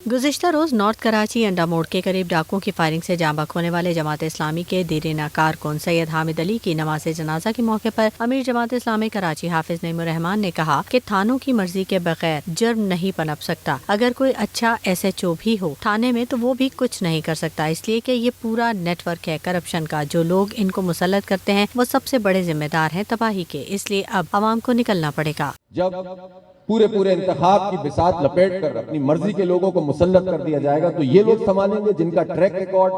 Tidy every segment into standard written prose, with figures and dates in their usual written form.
गुज़िश्ता रोज़ north Karachi अंडा मोड़ के करीब डाकुओं की फायरिंग से जाँ बहक होने वाले जमात इस्लामी के दीरीना कारकुन सैयद हामिद अली की नमाज जनाजा के मौके पर अमीर जमात इस्लामी कराची हाफिज नईमुर रहमान ने कहा कि थानों की मर्जी के बगैर जुर्म नहीं पनप सकता। अगर कोई अच्छा SHO भी हो थाने में तो वो भी कुछ नहीं कर सकता, इसलिए कि ये पूरा नेटवर्क है करप्शन का। जो लोग इनको मुसल्लत करते हैं वो सबसे बड़े जिम्मेदार हैं तबाही के, इसलिए अब आवाम को निकलना पड़ेगा। जब पूरे इंतखाब की बिसात लपेट कर अपनी मर्जी के लोगों को मुसल्लत कर दिया जाएगा तो ये लोग संभालेंगे जिनका ट्रैक रिकॉर्ड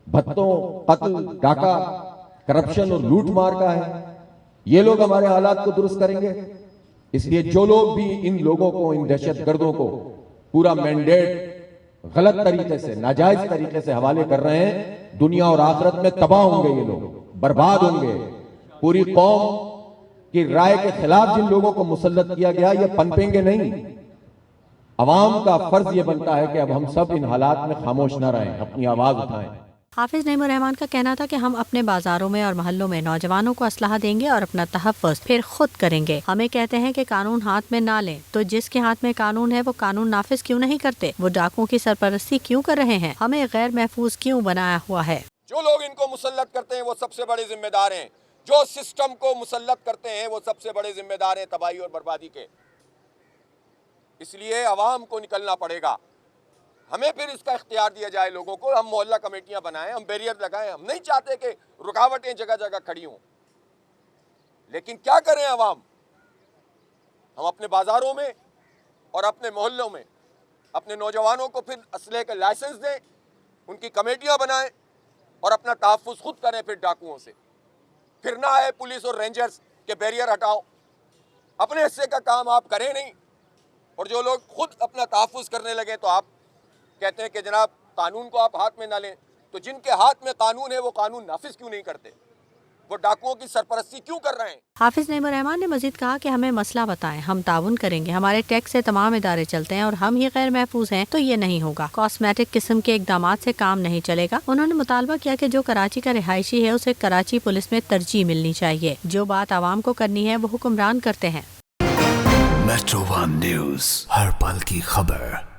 भत्तों, कत्ल, डाका, करप्शन और लूट मार का है। ये लोग हमारे हालात को दुरुस्त करेंगे। इसलिए जो लोग भी इन लोगों को, इन दहशतगर्दों को पूरा मैंडेट गलत तरीके से, नाजायज तरीके से हवाले कर रहे हैं, दुनिया और आखिरत में तबाह होंगे, ये लोग बर्बाद होंगे। पूरी कौम कि राय के खिलाफ जिन लोगों को मुसल्लत किया गया ये पनपेंगे नहीं। अवाम का फर्ज ये बनता है कि अब हम सब इन हालात में खामोश न रहें, अपनी आवाज उठाएं। हाफिज नईमुर रहमान का कहना था कि हम अपने बाजारों में और मोहल्लों में नौजवानों को असलहा देंगे और अपना तहफ़्फ़ुज़ फिर खुद करेंगे। हमें कहते हैं कि कानून हाथ में ना लें, तो जिसके हाथ में कानून है वो कानून नाफिज क्यों नहीं करते? वो डाकुओं की सरपरस्ती क्यों कर रहे हैं? हमें गैर महफूज क्यों बनाया हुआ है? जो लोग इनको मुसल्लत करते हैं वो सबसे बड़े जिम्मेदार हैं। जो सिस्टम को मुसल्लत करते हैं वो सबसे बड़े जिम्मेदार हैं तबाही और बर्बादी के। इसलिए अवाम को निकलना पड़ेगा। हमें फिर इसका इख्तियार दिया जाए लोगों को। हम मोहल्ला कमेटियां बनाएं, हम बैरियर लगाएं। हम नहीं चाहते कि रुकावटें जगह जगह खड़ी हों, लेकिन क्या करें अवाम? हम अपने बाजारों में और अपने मोहल्लों में अपने नौजवानों को फिर असले के लाइसेंस दें, उनकी कमेटियां बनाएं और अपना तहफ़्फ़ुज़ खुद करें फिर डाकुओं से। फिर ना आए पुलिस और रेंजर्स के बैरियर हटाओ। अपने हिस्से का काम आप करें नहीं, और जो लोग खुद अपना तहफ़्फ़ुज़ करने लगे तो आप कहते हैं कि जनाब कानून को आप हाथ में ना लें। तो जिनके हाथ में कानून है वो कानून नाफिज क्यों नहीं करते? वो डाकुओं की सरपरस्ती क्यों कर रहे हैं? हाफिज नईमुर रहमान ने मजीद कहा कि हमें मसला बताएं, हम ताउन करेंगे। हमारे टैक्स से तमाम इदारे चलते हैं और हम ही गैर महफूज हैं तो ये नहीं होगा। कॉस्मेटिक किस्म के इकदाम से काम नहीं चलेगा। उन्होंने मुतालबा किया कि जो कराची का रिहायशी है उसे कराची पुलिस में तरजीह मिलनी चाहिए। जो बात आवाम को करनी है वो हुक्मरान करते हैं। मेट्रो 1 न्यूज़, हर पल की खबर।